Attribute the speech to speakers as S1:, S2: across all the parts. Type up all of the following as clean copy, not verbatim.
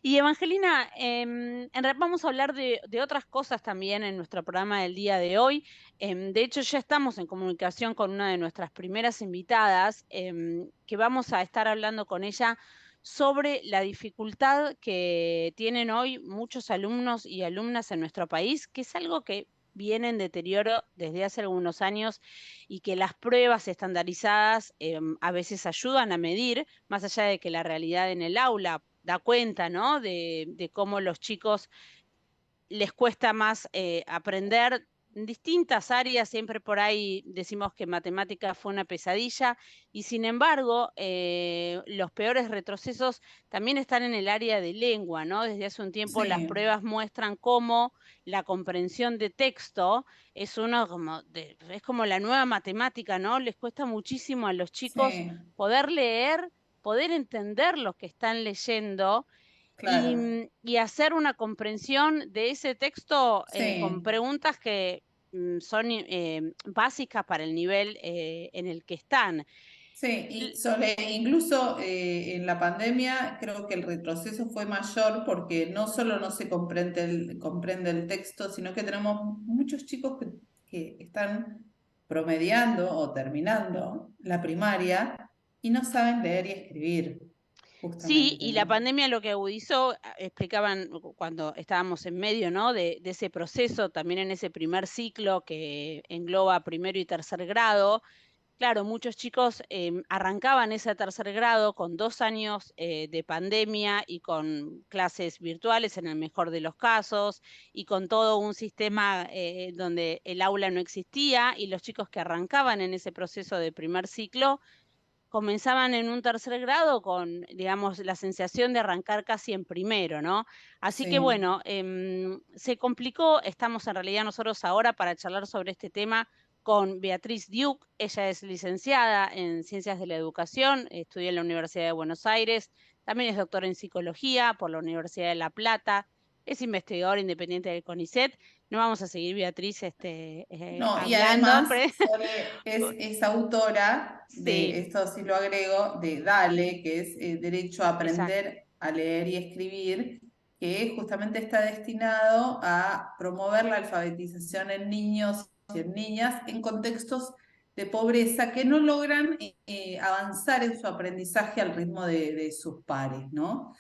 S1: Y Evangelina, en realidad vamos a hablar de otras cosas también en nuestro programa del día de hoy. De hecho, ya estamos en comunicación con una de nuestras primeras invitadas, que vamos a estar hablando con ella sobre la dificultad que tienen hoy muchos alumnos y alumnas en nuestro país, que es algo que viene en deterioro desde hace algunos años y que las pruebas estandarizadas a veces ayudan a medir, más allá de que la realidad en el aula da cuenta, ¿no? De cómo los chicos les cuesta más aprender en distintas áreas, siempre por ahí decimos que matemática fue una pesadilla, y sin embargo, los peores retrocesos también están en el área de lengua, ¿no? Desde hace un tiempo las
S2: Sí,
S1: pruebas muestran cómo la comprensión de texto es es como la nueva matemática, ¿no? Les cuesta muchísimo a los chicos
S2: sí,
S1: poder leer, poder entender lo que están leyendo
S2: claro,
S1: y hacer una comprensión de ese texto con
S2: sí,
S1: preguntas que son básicas para el nivel en el que están.
S2: sí. Y
S1: L-
S2: incluso en la pandemia creo que el retroceso fue mayor porque no solo no se comprende el texto, sino que tenemos muchos chicos que están promediando o terminando la primaria y no saben leer y escribir,
S1: Sí,
S2: justamente,
S1: y la
S2: ¿no?
S1: pandemia lo que agudizó, explicaban cuando estábamos en medio, ¿no? De ese proceso, también en ese primer ciclo que engloba primero y tercer grado. Claro, muchos chicos arrancaban ese tercer grado con 2 años de pandemia y con clases virtuales en el mejor de los casos y con todo un sistema donde el aula no existía, y los chicos que arrancaban en ese proceso de primer ciclo comenzaban en un tercer grado con, digamos, la sensación de arrancar casi en primero, ¿no? Así que
S2: Sí.
S1: bueno, se complicó. Estamos en realidad nosotros ahora para charlar sobre este tema con Beatriz Duke. Ella es licenciada en Ciencias de la Educación, estudió en la Universidad de Buenos Aires, también es doctora en Psicología por la Universidad de La Plata, es investigadora independiente del CONICET. No vamos a seguir, Beatriz,
S2: No, y
S1: hablando.
S2: además Sole es autora de,
S1: Sí,
S2: esto sí lo agrego, de DALE, que es Derecho a
S1: exacto.
S2: Aprender a Leer y Escribir, que justamente está destinado a promover la alfabetización en niños y en niñas en contextos de pobreza que no logran avanzar en su aprendizaje al ritmo de sus pares, ¿no?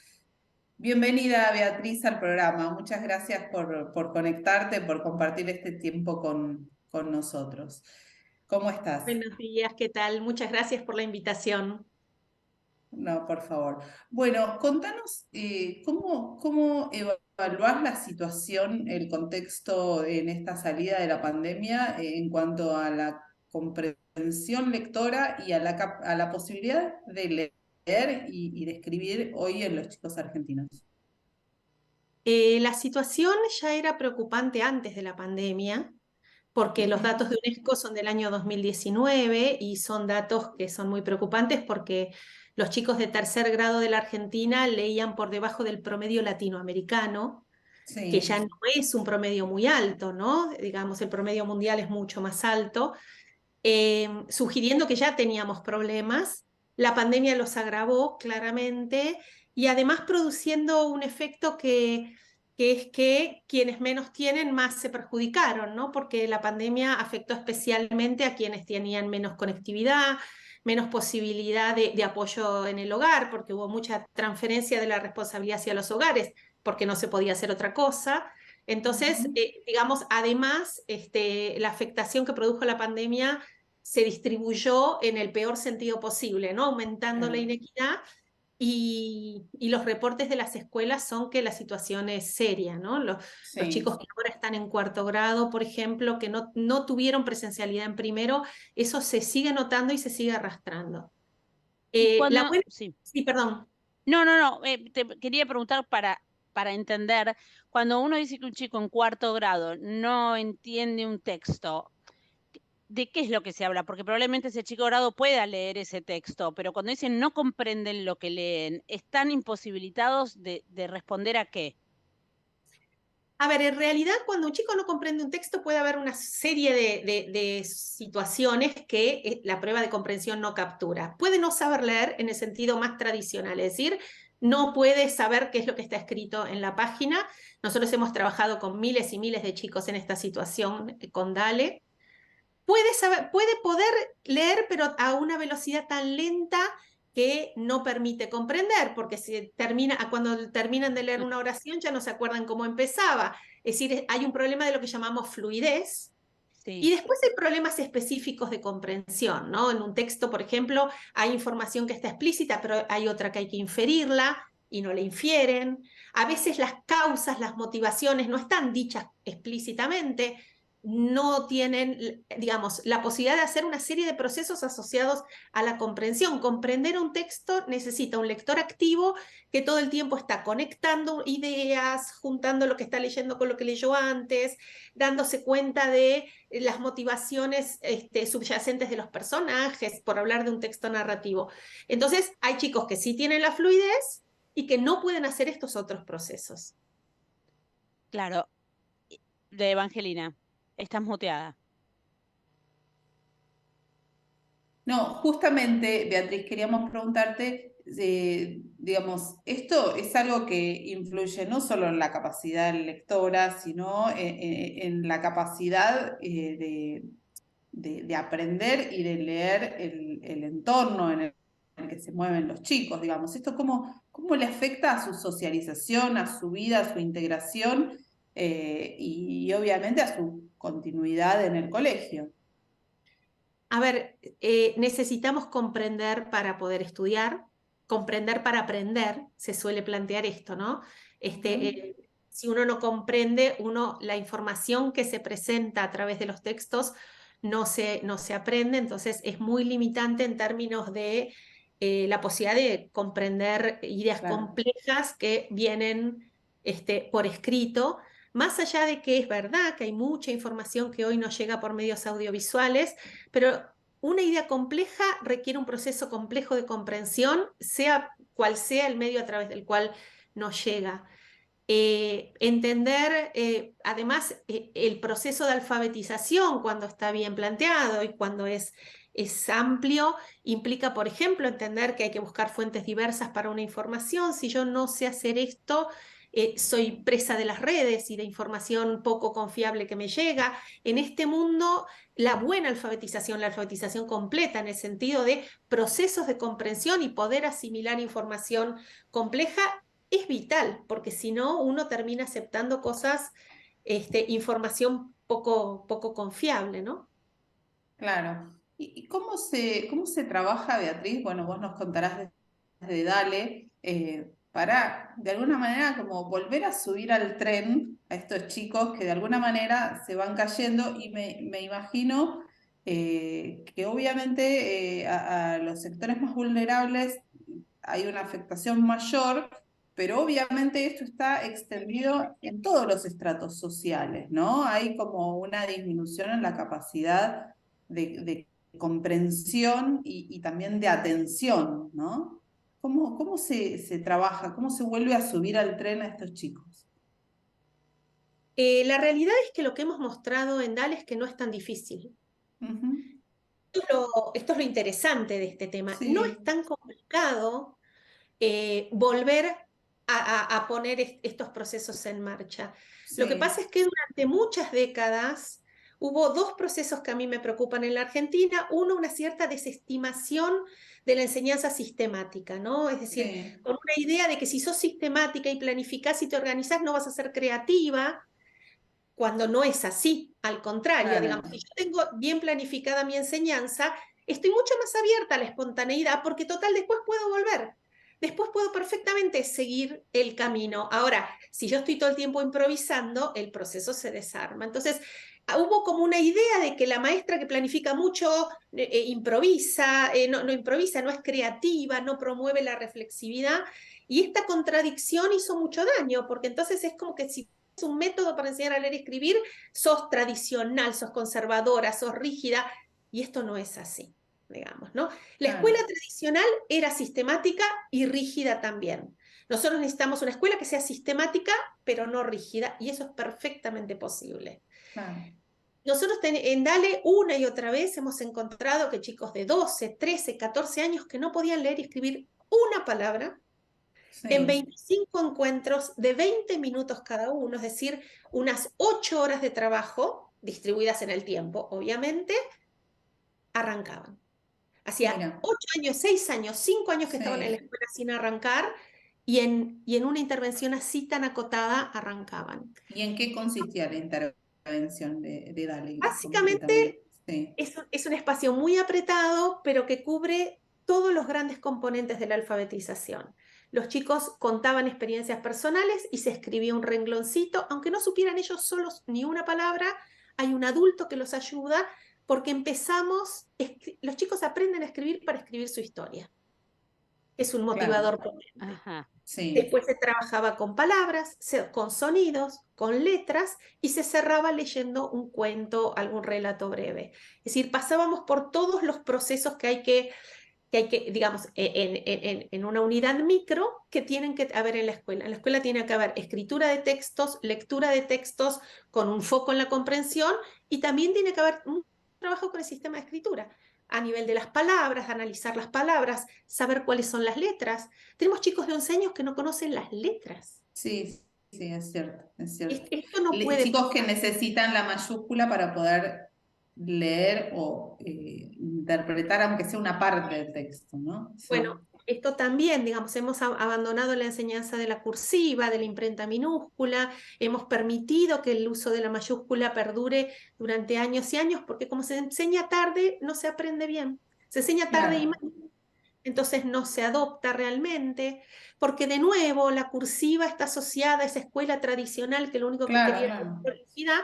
S2: Bienvenida, Beatriz, al programa. Muchas gracias por conectarte, por compartir este tiempo con nosotros. ¿Cómo estás?
S3: Buenos días, ¿qué tal? Muchas gracias por la invitación.
S2: No, por favor. Bueno, contanos cómo evaluás la situación, el contexto en esta salida de la pandemia en cuanto a la comprensión lectora y a a la posibilidad de leer y de escribir hoy en los chicos argentinos.
S3: La situación ya era preocupante antes de la pandemia, porque los
S2: Ujú.
S3: datos de UNESCO son del año 2019 y son datos que son muy preocupantes porque los chicos de tercer grado de la Argentina leían por debajo del promedio latinoamericano, que ya
S2: Sí.
S3: no es un promedio muy alto, ¿no? Digamos, el promedio mundial es mucho más alto, sugiriendo que ya teníamos problemas. La pandemia los agravó claramente y además produciendo un efecto que es que quienes menos tienen más se perjudicaron, ¿no? Porque la pandemia afectó especialmente a quienes tenían menos conectividad, menos posibilidad de apoyo en el hogar, porque hubo mucha transferencia de la responsabilidad hacia los hogares, porque no se podía hacer otra cosa. Entonces,
S2: Ujú.
S3: digamos, además, la afectación que produjo la pandemia se distribuyó en el peor sentido posible, ¿no? Aumentando la
S2: Claro.
S3: inequidad y los reportes de las escuelas son que la situación es seria, ¿no? Los chicos
S2: Sí.
S3: que ahora están en cuarto grado, por ejemplo, que no tuvieron presencialidad en primero, eso se sigue notando y se sigue arrastrando.
S1: Y
S3: La
S1: cuando,
S3: buena,
S1: sí.
S3: sí, perdón.
S1: No, no, no, te quería preguntar para entender, cuando uno dice que un chico en cuarto grado no entiende un texto, ¿de qué es lo que se habla? Porque probablemente ese chico grado pueda leer ese texto, pero cuando dicen no comprenden lo que leen, ¿están imposibilitados de responder a qué?
S3: A ver, en realidad cuando un chico no comprende un texto puede haber una serie de situaciones que la prueba de comprensión no captura. Puede no saber leer en el sentido más tradicional, es decir, no puede saber qué es lo que está escrito en la página. Nosotros hemos trabajado con miles y miles de chicos en esta situación con DALE. Puede poder leer, pero a una velocidad tan lenta que no permite comprender, porque cuando terminan de leer una oración ya no se acuerdan cómo empezaba. Es decir, hay un problema de lo que llamamos fluidez. Y
S1: Sí.
S3: después hay problemas específicos de comprensión, ¿no? En un texto, por ejemplo, hay información que está explícita, pero hay otra que hay que inferirla y no la infieren. A veces las causas, las motivaciones no están dichas explícitamente, no tienen, digamos, la posibilidad de hacer una serie de procesos asociados a la comprensión. Comprender un texto necesita un lector activo que todo el tiempo está conectando ideas, juntando lo que está leyendo con lo que leyó antes, dándose cuenta de las motivaciones subyacentes de los personajes, por hablar de un texto narrativo. Entonces, hay chicos que sí tienen la fluidez y que no pueden hacer estos otros procesos.
S1: Claro. De Evangelina, estás muteada.
S2: No, justamente, Beatriz, queríamos preguntarte, digamos, esto es algo que influye no solo en la capacidad lectora, sino en la capacidad de aprender y de leer el entorno en el que se mueven los chicos, digamos. ¿Esto cómo le afecta a su socialización, a su vida, a su integración y obviamente a su continuidad en el colegio?
S3: A ver, necesitamos comprender para poder estudiar, comprender para aprender, se suele plantear esto, ¿no? Si uno no comprende, la información que se presenta a través de los textos no se aprende, entonces es muy limitante en términos de la posibilidad de comprender ideas complejas que vienen por escrito. Más allá de que es verdad que hay mucha información que hoy nos llega por medios audiovisuales, pero una idea compleja requiere un proceso complejo de comprensión, sea cual sea el medio a través del cual nos llega. Entender, además, el proceso de alfabetización cuando está bien planteado y cuando es amplio, implica, por ejemplo, entender que hay que buscar fuentes diversas para una información. Si yo no sé hacer esto, soy presa de las redes y de información poco confiable que me llega. En este mundo, la buena alfabetización, la alfabetización completa en el sentido de procesos de comprensión y poder asimilar información compleja, es vital, porque si no, uno termina aceptando cosas, información poco confiable, ¿no?
S2: Claro. ¿Y cómo se trabaja, Beatriz? Bueno, vos nos contarás desde Dale, para de alguna manera como volver a subir al tren a estos chicos que de alguna manera se van cayendo y me imagino que obviamente a los sectores más vulnerables hay una afectación mayor, pero obviamente esto está extendido en todos los estratos sociales, ¿no? Hay como una disminución en la capacidad de comprensión y también de atención, ¿no? ¿Cómo se trabaja? ¿Cómo se vuelve a subir al tren a estos chicos?
S3: La realidad es que lo que hemos mostrado en DAL es que no es tan difícil.
S2: Ujú.
S3: Esto es lo interesante de este tema. No
S2: Sí,
S3: es tan complicado volver a poner estos procesos en marcha. Lo que
S2: sí,
S3: pasa es que durante muchas décadas hubo dos procesos que a mí me preocupan en la Argentina. Uno, una cierta desestimación de la enseñanza sistemática, ¿no? Es decir,
S2: sí,
S3: con una idea de que si sos sistemática y planificás y te organizás no vas a ser creativa, cuando no es así. Al contrario,
S2: claro,
S3: digamos, si yo tengo bien planificada mi enseñanza, estoy mucho más abierta a la espontaneidad porque total después puedo volver. Después puedo perfectamente seguir el camino. Ahora, si yo estoy todo el tiempo improvisando, el proceso se desarma. Entonces, hubo como una idea de que la maestra que planifica mucho improvisa, no improvisa, no es creativa, no promueve la reflexividad. Y esta contradicción hizo mucho daño, porque entonces es como que si es un método para enseñar a leer y escribir, sos tradicional, sos conservadora, sos rígida, y esto no es así, digamos, ¿no? La escuela
S2: claro,
S3: tradicional era sistemática y rígida también. Nosotros necesitamos una escuela que sea sistemática, pero no rígida, y eso es perfectamente posible.
S2: claro.
S3: Nosotros en DALE una y otra vez hemos encontrado que chicos de 12, 13, 14 años que no podían leer y escribir una palabra, en
S2: Sí,
S3: 25 encuentros de 20 minutos cada uno, es decir, unas 8 horas de trabajo distribuidas en el tiempo, obviamente, arrancaban. Hacía
S2: mira,
S3: 8 años, 6 años, 5 años que estaban en la
S2: sí.
S3: escuela sin arrancar y en una intervención así tan acotada arrancaban.
S2: ¿Y en qué consistía la intervención de Dale concretamente?
S3: Básicamente
S2: Sí,
S3: es un espacio muy apretado, pero que cubre todos los grandes componentes de la alfabetización. Los chicos contaban experiencias personales y se escribía un rengloncito, aunque no supieran ellos solos ni una palabra, hay un adulto que los ayuda porque los chicos aprenden a escribir para escribir su historia. Es un
S2: claro,
S3: motivador potente.
S1: Ajá.
S2: sí,
S3: Después se trabajaba con palabras, con sonidos, con letras y se cerraba leyendo un cuento, algún relato breve. Es decir, pasábamos por todos los procesos que hay que digamos, en una unidad micro que tienen que haber en la escuela. En la escuela tiene que haber escritura de textos, lectura de textos con un foco en la comprensión y también tiene que haber un trabajo con el sistema de escritura a nivel de las palabras, analizar las palabras, saber cuáles son las letras. Tenemos chicos de 11 años que no conocen las letras.
S2: sí, sí, es cierto, es cierto.
S3: Esto no puede
S2: Chicos que
S3: pasar.
S2: necesitan la mayúscula para poder leer o interpretar, aunque sea una parte del texto, ¿no?
S3: Bueno,
S2: Sí,
S3: esto también, digamos, hemos abandonado la enseñanza de la cursiva, de la imprenta minúscula, hemos permitido que el uso de la mayúscula perdure durante años y años, porque como se enseña tarde, no se aprende bien. Se enseña tarde y mal,
S2: claro,
S3: entonces no se adopta realmente, porque de nuevo la cursiva está asociada a esa escuela tradicional que lo único que
S2: claro,
S3: quería era
S2: claro.
S3: velocidad,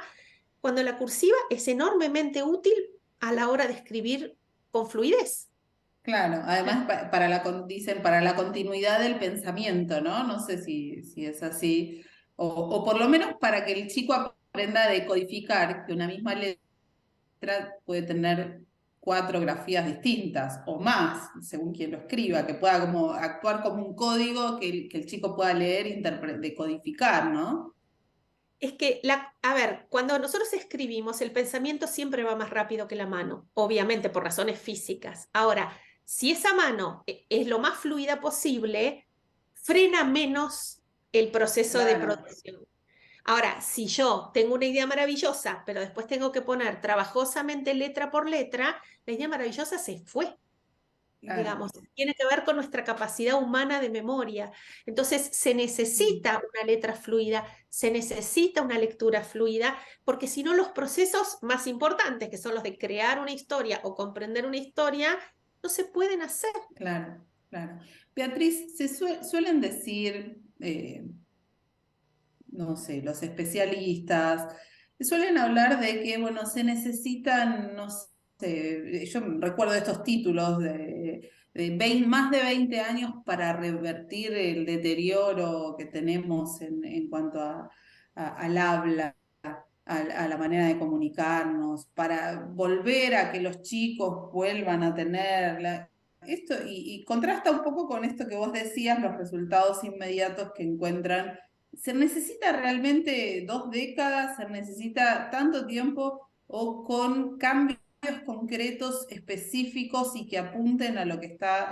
S3: cuando la cursiva es enormemente útil a la hora de escribir con fluidez.
S2: Claro, además para dicen para la continuidad del pensamiento, ¿no? No sé si es así, o por lo menos para que el chico aprenda a decodificar que una misma letra puede tener 4 grafías distintas o más, según quien lo escriba, que pueda como actuar como un código que el chico pueda leer e decodificar, ¿no?
S3: Es que, a ver, cuando nosotros escribimos, el pensamiento siempre va más rápido que la mano, obviamente por razones físicas. Ahora, si esa mano es lo más fluida posible, frena menos el proceso de
S2: Claro,
S3: producción. Ahora, si yo tengo una idea maravillosa, pero después tengo que poner trabajosamente letra por letra, la idea maravillosa se fue.
S2: claro.
S3: Digamos, tiene que ver con nuestra capacidad humana de memoria. Entonces, se
S2: Mm.
S3: necesita una letra fluida, se necesita una lectura fluida, porque si no, los procesos más importantes, que son los de crear una historia o comprender una historia, no se pueden hacer.
S2: Claro, claro. Beatriz, suelen decir, no sé, los especialistas, suelen hablar de que, bueno, se necesitan, no sé, yo recuerdo estos títulos de más de 20 años para revertir el deterioro que tenemos en cuanto al habla. A la manera de comunicarnos, para volver a que los chicos vuelvan a tener esto, y contrasta un poco con esto que vos decías, los resultados inmediatos que encuentran. ¿Se necesita realmente 2 décadas? ¿Se necesita tanto tiempo o con cambios concretos, específicos y que apunten a lo que está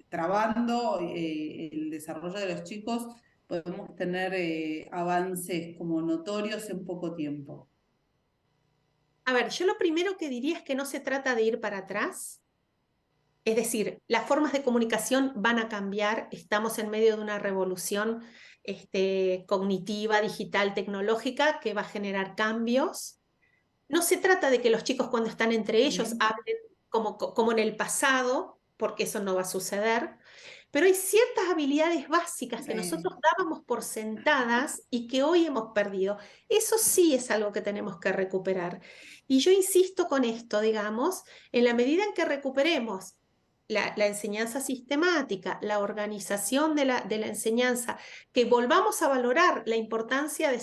S2: trabando el desarrollo de los chicos? Podemos tener avances como notorios en poco tiempo.
S3: A ver, yo lo primero que diría es que no se trata de ir para atrás. Es decir, las formas de comunicación van a cambiar, estamos en medio de una revolución cognitiva, digital, tecnológica, que va a generar cambios. No se trata de que los chicos cuando están entre ellos
S2: Sí,
S3: hablen como en el pasado, porque eso no va a suceder, pero hay ciertas habilidades básicas que nosotros dábamos por sentadas y que hoy hemos perdido. Eso sí es algo que tenemos que recuperar. Y yo insisto con esto, digamos, en la medida en que recuperemos la enseñanza sistemática, la organización de la enseñanza, que volvamos a valorar la importancia de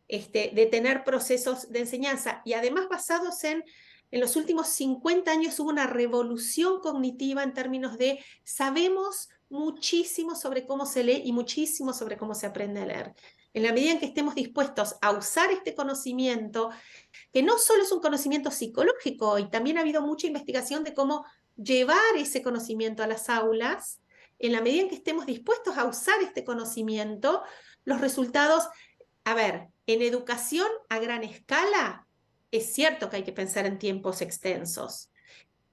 S3: de tener procesos de enseñanza y además basados en los últimos 50 años hubo una revolución cognitiva en términos de sabemos muchísimo sobre cómo se lee y muchísimo sobre cómo se aprende a leer. En la medida en que estemos dispuestos a usar este conocimiento, que no solo es un conocimiento psicológico, y también ha habido mucha investigación de cómo llevar ese conocimiento a las aulas, en la medida en que estemos dispuestos a usar este conocimiento, los resultados, a ver, en educación a gran escala, es cierto que hay que pensar en tiempos extensos,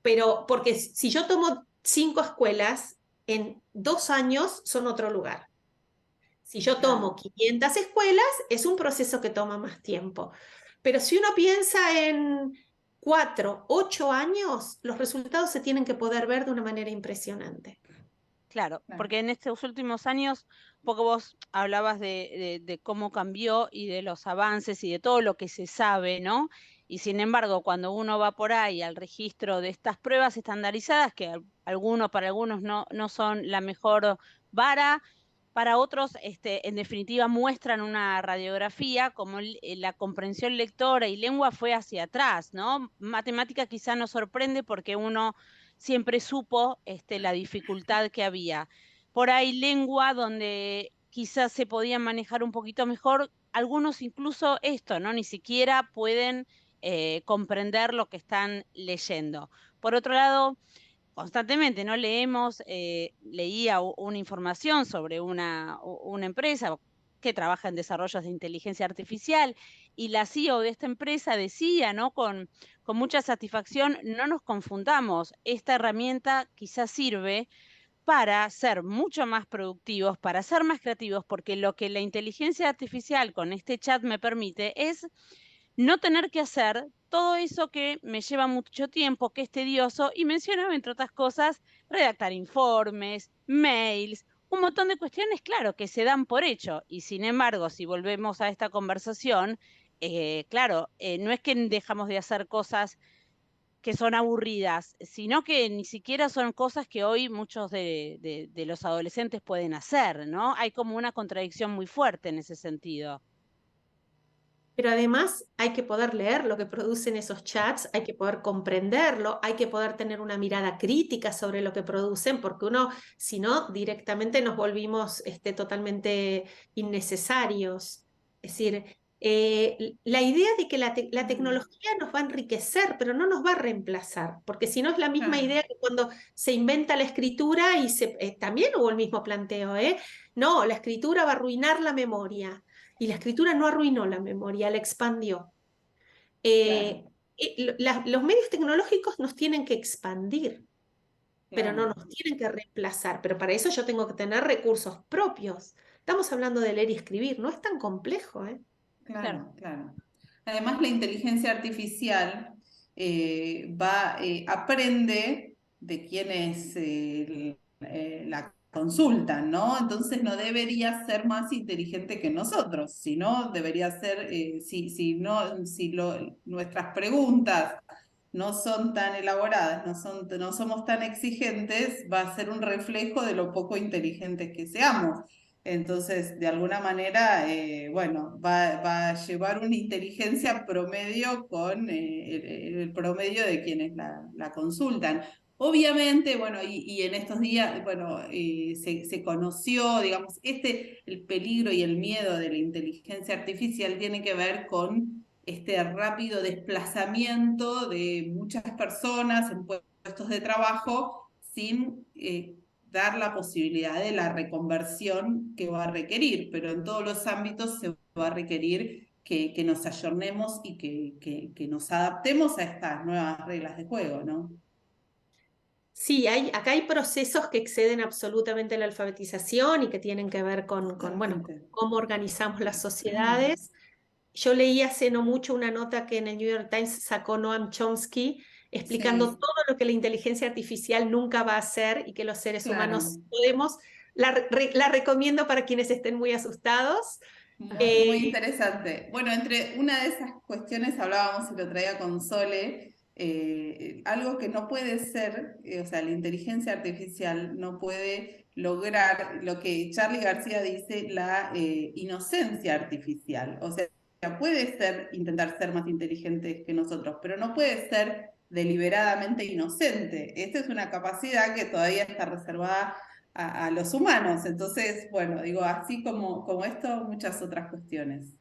S3: pero porque si yo tomo 5 escuelas, en 2 años son otro lugar. Si yo tomo 500 escuelas, es un proceso que toma más tiempo. Pero si uno piensa en 4, 8 años, los resultados se tienen que poder ver de una manera impresionante.
S1: Claro, porque en estos últimos años, un poco vos hablabas de cómo cambió y de los avances y de todo lo que se sabe, ¿no? Y sin embargo, cuando uno va por ahí al registro de estas pruebas estandarizadas, que para algunos no son la mejor vara, para otros, en definitiva, muestran una radiografía, como la comprensión lectora y lengua fue hacia atrás, ¿no? Matemática quizá nos sorprende porque uno siempre supo la dificultad que había. Por ahí lengua donde quizás se podían manejar un poquito mejor, algunos incluso esto, ¿no? Ni siquiera pueden comprender lo que están leyendo. Por otro lado, constantemente, ¿no? Leía una información sobre una empresa que trabaja en desarrollos de inteligencia artificial y la CEO de esta empresa decía, ¿no? Con mucha satisfacción, no nos confundamos, esta herramienta quizás sirve para ser mucho más productivos, para ser más creativos, porque lo que la inteligencia artificial con este chat me permite es no tener que hacer todo eso que me lleva mucho tiempo, que es tedioso, y mencionaba, entre otras cosas, redactar informes, mails, un montón de cuestiones, claro, que se dan por hecho. Y sin embargo, si volvemos a esta conversación, claro, no es que dejamos de hacer cosas que son aburridas, sino que ni siquiera son cosas que hoy muchos de los adolescentes pueden hacer, ¿no? Hay como una contradicción muy fuerte en ese sentido.
S3: Pero además hay que poder leer lo que producen esos chats, hay que poder comprenderlo, hay que poder tener una mirada crítica sobre lo que producen, porque uno, si no, directamente nos volvimos totalmente innecesarios. Es decir, la idea de que la tecnología nos va a enriquecer, pero no nos va a reemplazar, porque si no es la misma idea que cuando se inventa la escritura y también hubo el mismo planteo, ¿eh? No, la escritura va a arruinar la memoria. Y la escritura no arruinó la memoria, la expandió. Los medios tecnológicos nos tienen que expandir, pero no nos tienen que reemplazar. Pero para eso yo tengo que tener recursos propios. Estamos hablando de leer y escribir, no es tan complejo, ¿eh?
S2: Claro, claro. Además, la inteligencia artificial aprende de quienes la consultan, ¿no? Entonces no debería ser más inteligente que nosotros, sino debería ser, nuestras preguntas no son tan elaboradas, no somos tan exigentes, va a ser un reflejo de lo poco inteligentes que seamos. Entonces, de alguna manera, bueno, va a llevar una inteligencia promedio con el promedio de quienes la consultan. Obviamente, bueno, y en estos días, bueno, se conoció, digamos, el peligro y el miedo de la inteligencia artificial tiene que ver con este rápido desplazamiento de muchas personas en puestos de trabajo sin dar la posibilidad de la reconversión que va a requerir, pero en todos los ámbitos se va a requerir que nos ayornemos y que nos adaptemos a estas nuevas reglas de juego, ¿no?
S3: Sí, acá hay procesos que exceden absolutamente la alfabetización y que tienen que ver bueno, cómo organizamos las sociedades. Yo leí hace no mucho una nota que en el New York Times sacó Noam Chomsky explicando todo lo que la inteligencia artificial nunca va a hacer y que los seres humanos podemos. La recomiendo para quienes estén muy asustados.
S2: Muy interesante. Bueno, entre una de esas cuestiones hablábamos y lo traía con Sole, algo que no puede ser, o sea, la inteligencia artificial no puede lograr lo que Charlie García dice, la inocencia artificial. O sea, puede intentar ser más inteligente que nosotros, pero no puede ser deliberadamente inocente. Esta es una capacidad que todavía está reservada a los humanos. Entonces, bueno, digo, así como esto, muchas otras cuestiones.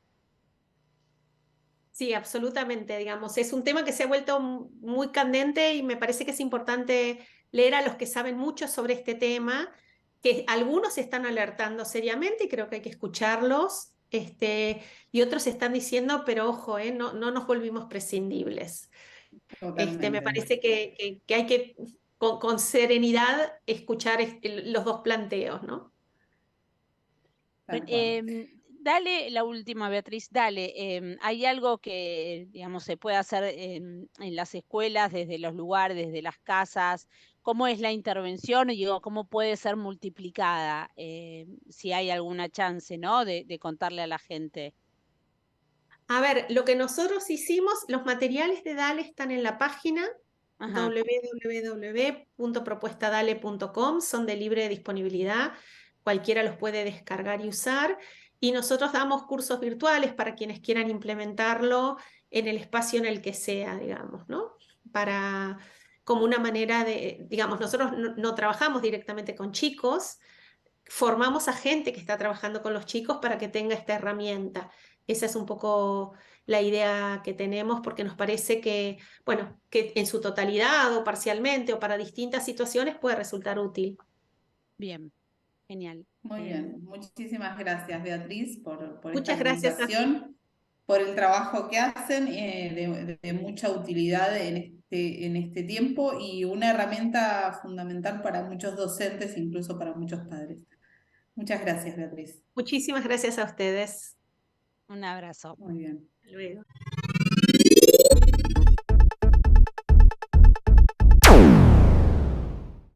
S3: Sí, absolutamente, digamos, es un tema que se ha vuelto muy candente y me parece que es importante leer a los que saben mucho sobre este tema que algunos se están alertando seriamente y creo que hay que escucharlos, y otros están diciendo, pero ojo, no, no nos volvimos prescindibles. Me
S2: Totalmente.
S3: parece que hay que con serenidad escuchar los dos planteos, ¿no?
S2: Tal cual.
S1: Dale la última, Beatriz, dale. ¿Hay algo que, digamos, se puede hacer en las escuelas, desde los lugares, desde las casas? ¿Cómo es la intervención? Y digo, ¿cómo puede ser multiplicada? Si hay alguna chance, ¿no? De contarle a la gente.
S3: A ver, lo que nosotros hicimos, los materiales de DALE están en la página
S1: Ajá,
S3: www.propuestadale.com, son de libre disponibilidad, cualquiera los puede descargar y usar, y nosotros damos cursos virtuales para quienes quieran implementarlo en el espacio en el que sea, digamos, ¿no? Para, como una manera de, digamos, nosotros no trabajamos directamente con chicos, formamos a gente que está trabajando con los chicos para que tenga esta herramienta. Esa es un poco la idea que tenemos porque nos parece que, bueno, que en su totalidad o parcialmente o para distintas situaciones puede resultar útil.
S1: bien, genial.
S2: Muy bien. Muchísimas gracias, Beatriz, por esta
S3: Muchas gracias a
S2: comunicación, por el trabajo que hacen, de mucha utilidad en este tiempo y una herramienta fundamental para muchos docentes, incluso para muchos padres. Muchas gracias, Beatriz.
S3: Muchísimas gracias a ustedes.
S1: Un abrazo.
S2: Muy bien.
S3: Hasta luego.